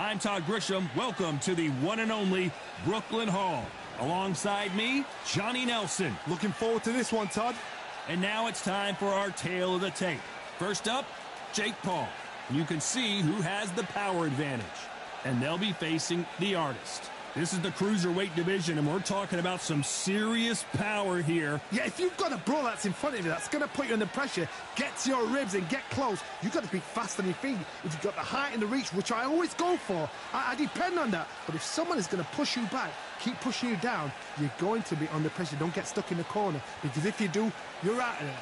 I'm Todd Grisham. Welcome to the one and only Brooklyn Hall. Alongside me, Johnny Nelson. Looking forward to this one, Todd. And now it's time for our tale of the tape. First up, Jake Paul. You can see who has the power advantage. And they'll be facing the Artist. This is the cruiserweight division, and we're talking about some serious power here. Yeah, if you've got a bro that's in front of you that's going to put you under pressure, get to your ribs and get close, you've got to be fast on your feet. If you've got the height and the reach, which I always go for, I depend on that. But if someone is going to push you back, keep pushing you down, you're going to be under pressure. Don't get stuck in the corner, because if you do, you're out of there.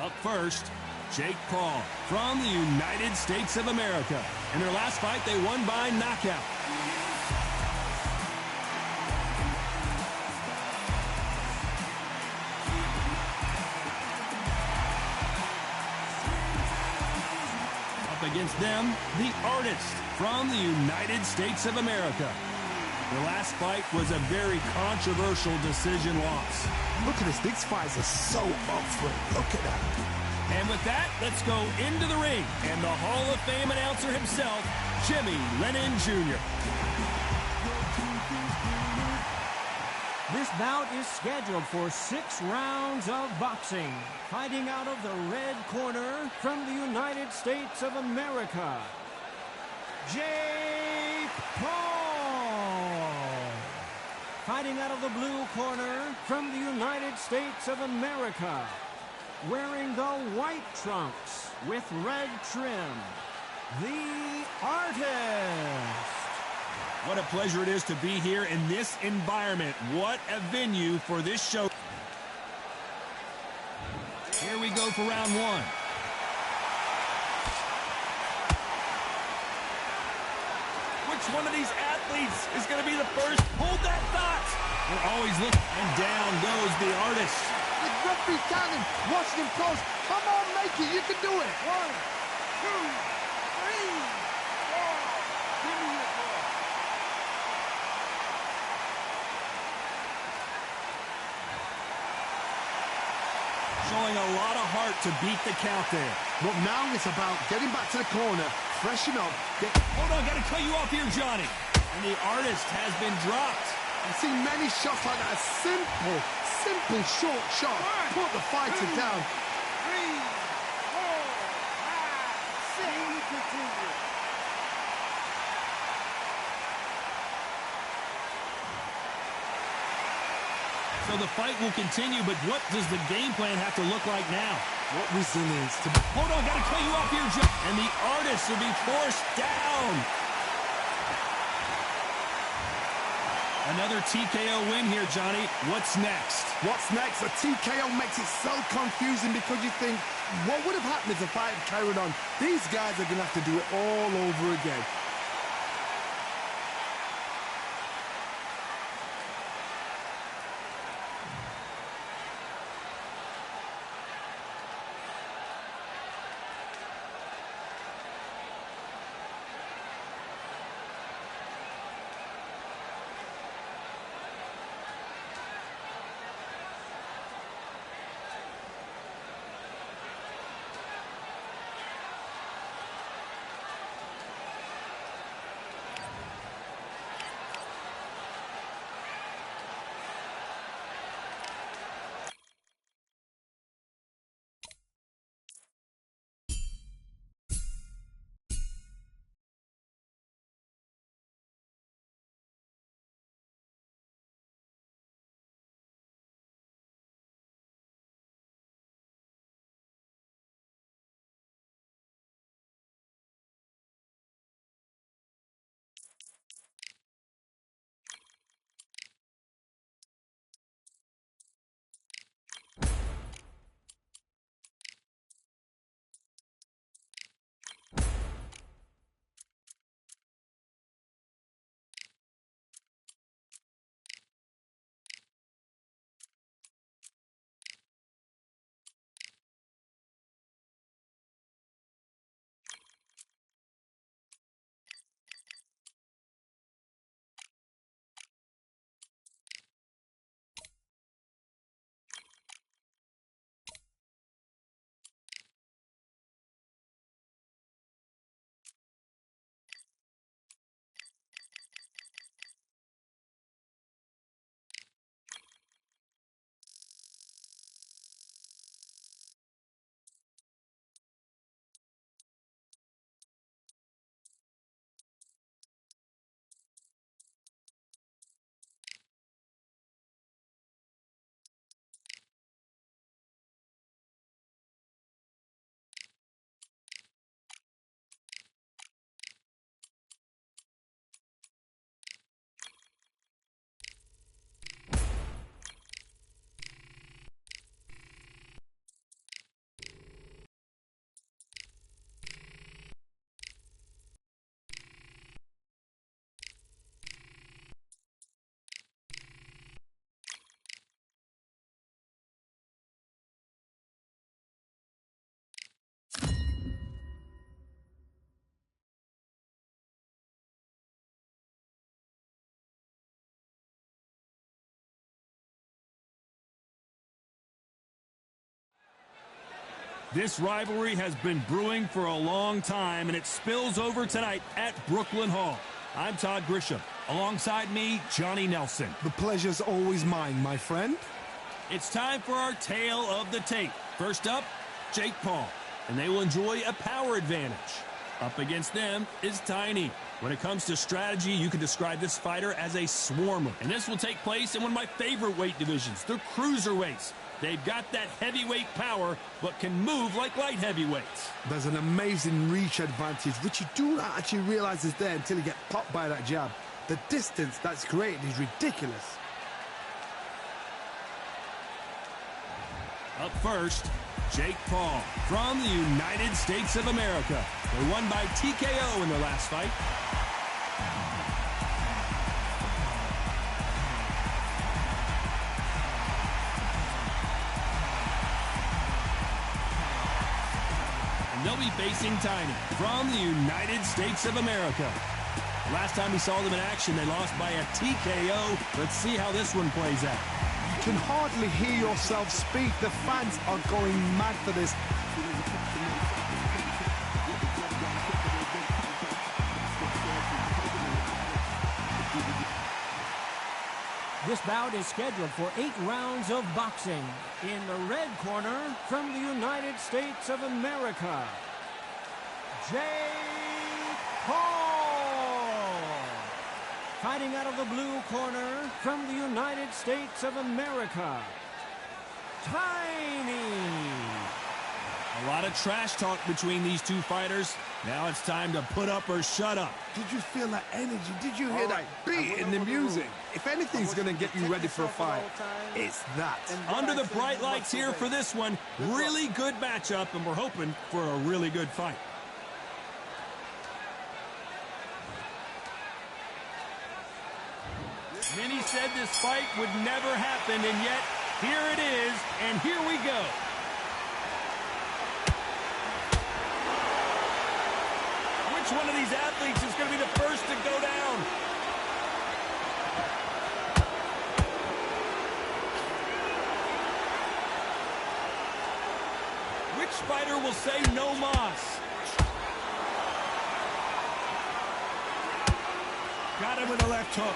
Up first, Jake Paul from the United States of America. In their last fight, they won by knockout. Up against them, the Artist from the United States of America. Their last fight was a very controversial decision loss. Look at this. These fights are so up for it. Look at that. And with that, let's go into the ring. And the Hall of Fame announcer himself, Jimmy Lennon Jr. This bout is scheduled for 6 rounds of boxing. Fighting out of the red corner from the United States of America, Jake Paul. Fighting out of the blue corner from the United States of America, wearing the white trunks with red trim, the Artist. What a pleasure it is to be here in this environment. What a venue for this show. Here we go for round one. Which one of these athletes is going to be the first? Hold that thought. We're always looking, and down goes the Artist. The referee's down him, watching him close. Come on, make it. You can do it. 1, 2, 3, 4. Give me your ball. Showing a lot of heart to beat the count there. But now it's about getting back to the corner, freshen up. Hold on, got to cut you off here, Johnny. And the Artist has been dropped. I've seen many shots like that. Simple short shot. Put the fighter down. 3, 4, 5, 6. So the fight will continue, but what does the game plan have to look like now? What resilience to... Hold on, got to cut you off here, Joe. And the Artist will be forced down. Another TKO win here, Johnny. What's next? What's next? A TKO makes it so confusing because you think, what would have happened if the fight had carried on? These guys are going to have to do it all over again. This rivalry has been brewing for a long time, and it spills over tonight at Brooklyn Hall. I'm Todd Grisham. Alongside me, Johnny Nelson. The pleasure's always mine, my friend. It's time for our tale of the tape. First up, Jake Paul, and they will enjoy a power advantage. Up against them is Tiny. When it comes to strategy, you can describe this fighter as a swarmer, and this will take place in one of my favorite weight divisions, the cruiserweights. They've got that heavyweight power, but can move like light heavyweights. There's an amazing reach advantage, which you do not actually realize is there until you get popped by that jab. The distance that's created is ridiculous. Up first, Jake Paul from the United States of America. They won by TKO in their last fight. And they'll be facing Tiny from the United States of America. Last time we saw them in action, they lost by a TKO. Let's see how this one plays out. You can hardly hear yourself speak. The fans are going mad for this. This bout is scheduled for 8 rounds of boxing. In the red corner, from the United States of America, Jake Paul. Fighting out of the blue corner, from the United States of America, Tiny. A lot of trash talk between these two fighters. Now it's time to put up or shut up. Did you feel that energy? Did you hear that beat in the music? If anything's going to get you ready for a fight, it's that. Under the bright lights here for this one. Really good matchup, and we're hoping for a really good fight. Many said this fight would never happen, and yet here it is, and here we go. Which one of these athletes is going to be the first to go down? Which fighter will say no mas? Got him with a left hook.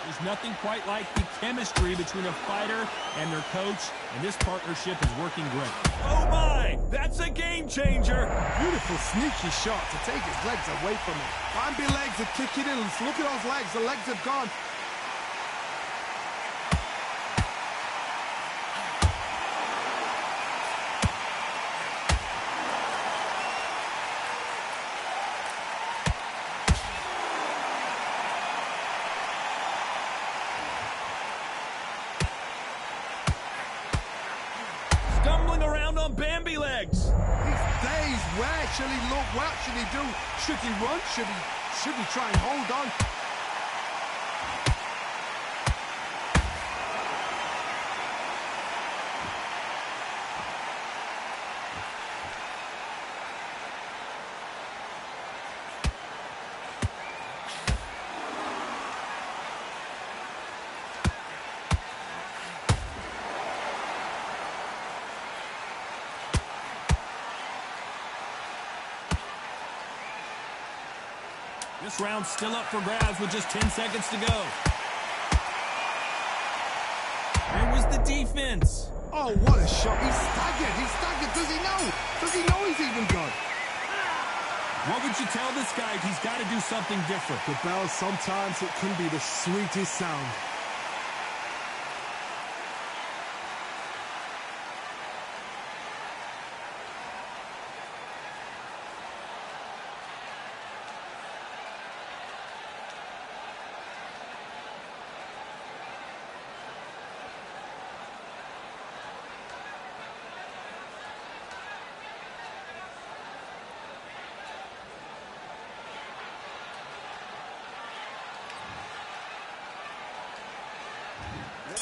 There's nothing quite like the chemistry between a fighter and their coach, and this partnership is working great. Oh my! That's a game changer! Beautiful sneaky shot to take his legs away from him. Bambi legs are kicking in. Look at those legs. The legs have gone. Stumbling around on Bambi legs. These days, where should he look? What should he do? Should he run? Should he try and hold on? This round's still up for grabs with just 10 seconds to go. Where was the defense? Oh, what a shot. He's staggered. He's staggered. Does he know? Does he know he's even gone? What would you tell this guy? He's got to do something different. The bell, sometimes it can be the sweetest sound.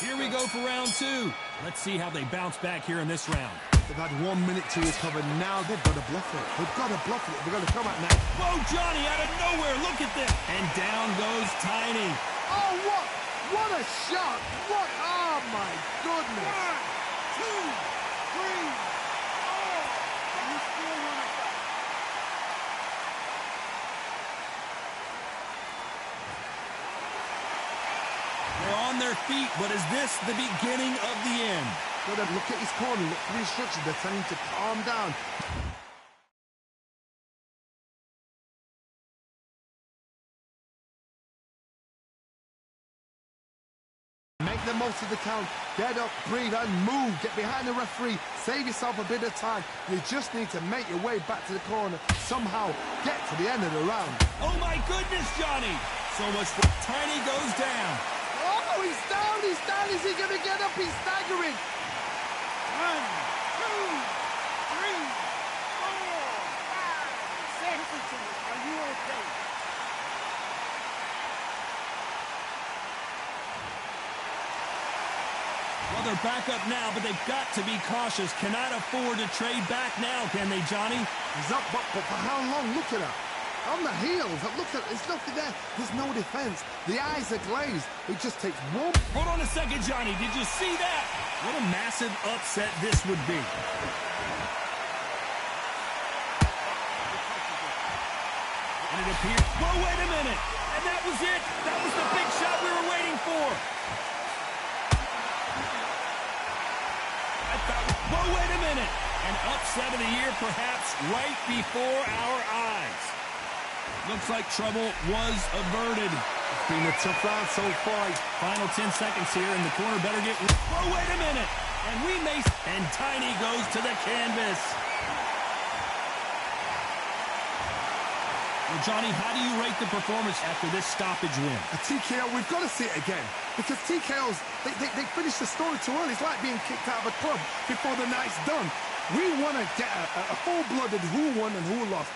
Here we go for round two. Let's see how they bounce back here in this round. They've had 1 minute to recover. Now they've got to bluff it. They've got to bluff it. They're going to come out now. Whoa, Johnny, out of nowhere. Look at this. And down goes Tiny. Oh, what? What a shot! What? Oh, my goodness! 1, 2, 3, 4. And you still want to fight. They're on their feet, but is this the beginning of the end? Well, then look at his corner, look for the instructions. They're telling him to calm down. Make the most of the count. Get up, breathe, and move. Get behind the referee. Save yourself a bit of time. You just need to make your way back to the corner. Somehow get to the end of the round. Oh, my goodness, Johnny. So much for Tiny goes down. Oh, he's down, he's down. Is he going to get up? He's staggering. 1, 2, 3, 4, 5. Sandwiches, are you okay? Well, they're back up now, but they've got to be cautious. Cannot afford to trade back now, can they, Johnny? He's up, but for how long? Look at her. On the heels. Look at, there's nothing there. There's no defense. The eyes are glazed. It just takes one. Hold on a second, Johnny. Did you see that? What a massive upset this would be. And it appears... Whoa, wait a minute. And that was it. That was the big shot we were waiting for. Whoa, wait a minute. An upset of the year, perhaps, right before our eyes. Looks like trouble was averted. It's been a tough round so far. Final 10 seconds here, and the corner better get... Whoa, wait a minute. And we may... And Tiny goes to the canvas. Well, Johnny, how do you rate the performance after this stoppage win? A TKO, we've got to see it again. Because TKOs, they finish the story too early. It's like being kicked out of a club before the night's done. We want to get a full-blooded who won and who lost.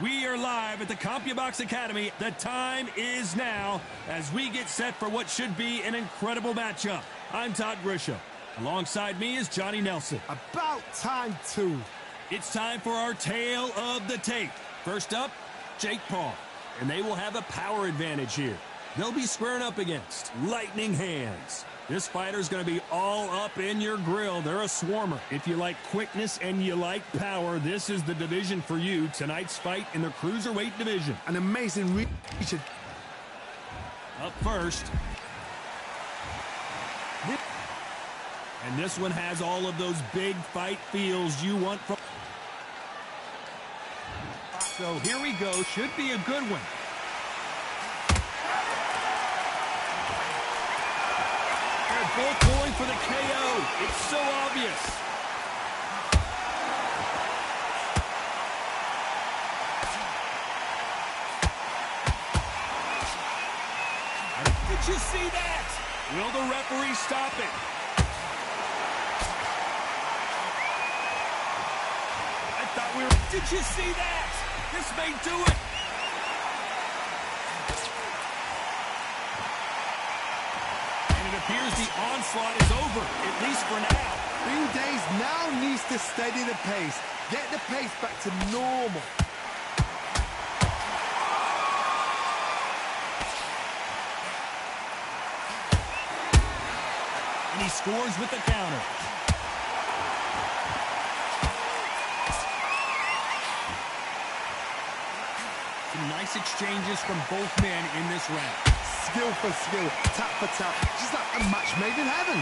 We are live at the CompuBox Academy. The time is now as we get set for what should be an incredible matchup. I'm Todd Grisham. Alongside me is Johnny Nelson. About time, too. It's time for our tale of the tape. First up, Jake Paul. And they will have a power advantage here. They'll be squaring up against lightning hands. This fighter's going to be all up in your grill. They're a swarmer. If you like quickness and you like power, this is the division for you. Tonight's fight in the cruiserweight division. An amazing reach. Up first. And this one has all of those big fight feels you want from... So here we go. Should be a good one. They're both going for the KO. It's so obvious. Did you see that? Will the referee stop it? I thought we were... Did you see that? This may do it. And it appears the onslaught is over, at least for now. Bing Days now needs to steady the pace. Get the pace back to normal. And he scores with the counter. Some nice exchanges from both men in this round. Skill for skill, tap for tap, just like a match made in heaven.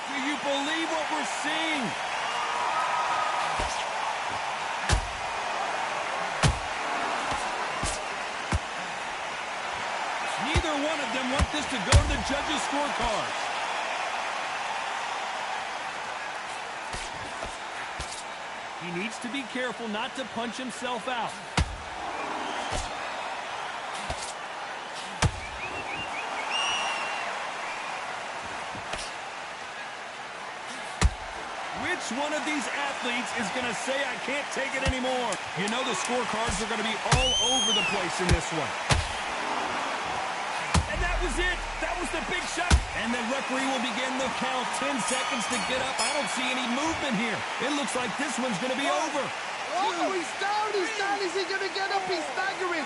Do you believe what we're seeing? Neither one of them want this to go to the judges' scorecards. He needs to be careful not to punch himself out. Which one of these athletes is going to say, I can't take it anymore? You know the scorecards are going to be all over the place in this one. And that was it. That was the big shot. And the referee will begin the count. 10 seconds to get up. I don't see any movement here. It looks like this one's going to be over. Oh, he's down, he's down. Is he going to get up? He's staggering.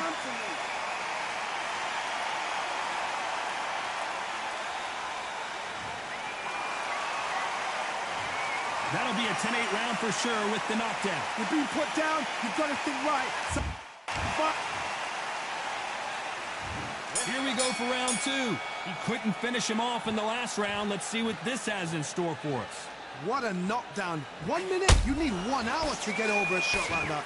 That'll be a 10-8 round for sure with the knockdown. You're being put down. You've got to think right. Here we go for round two. He couldn't finish him off in the last round. Let's see what this has in store for us. What a knockdown. 1 minute, you need 1 hour to get over a shot like that.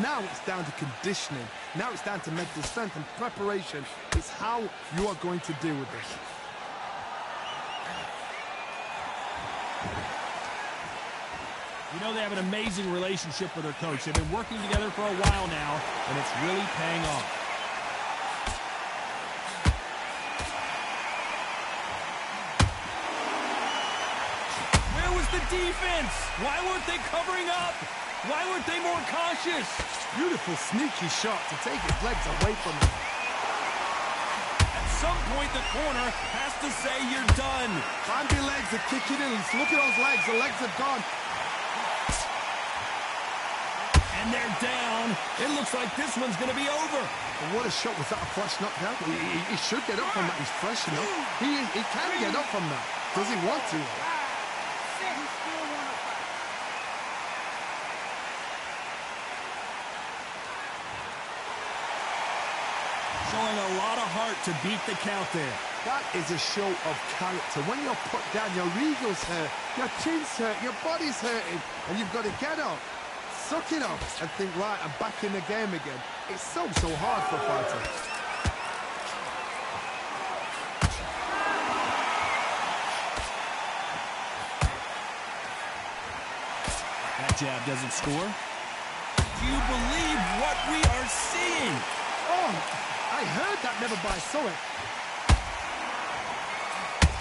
Now it's down to conditioning. Now it's down to mental strength and preparation. It's how you are going to deal with this. You know they have an amazing relationship with their coach. They've been working together for a while now, and it's really paying off. Defense. Why weren't they covering up? Why weren't they more cautious? Beautiful, sneaky shot to take his legs away from him. At some point, the corner has to say you're done. Bandy legs are kicking in. Look at those legs. The legs are gone. And they're down. It looks like this one's going to be over. Well, what a shot. Was that a flash knockdown? He should get up from that. He's fresh enough. He can get up from that. Does he want to? Showing a lot of heart to beat the count there. That is a show of character. When you're put down, your ego's hurt, your chin's hurt, your body's hurting, and you've got to get up, suck it up, and think, right, I'm back in the game again. It's so hard for a fighter. That jab doesn't score. Do you believe what we are seeing? Oh, I heard that, never by saw it.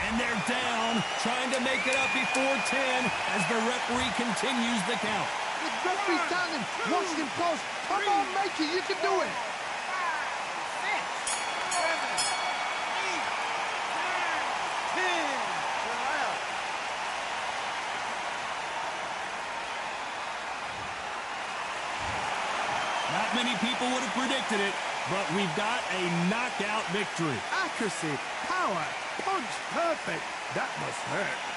And they're down, trying to make it up before 10 as the referee continues the count. The referee's standing, watching him close. Come on, make it, you can do it. Not many people would have predicted it, but we've got a knockout victory. Accuracy, power, punch, perfect. That must hurt.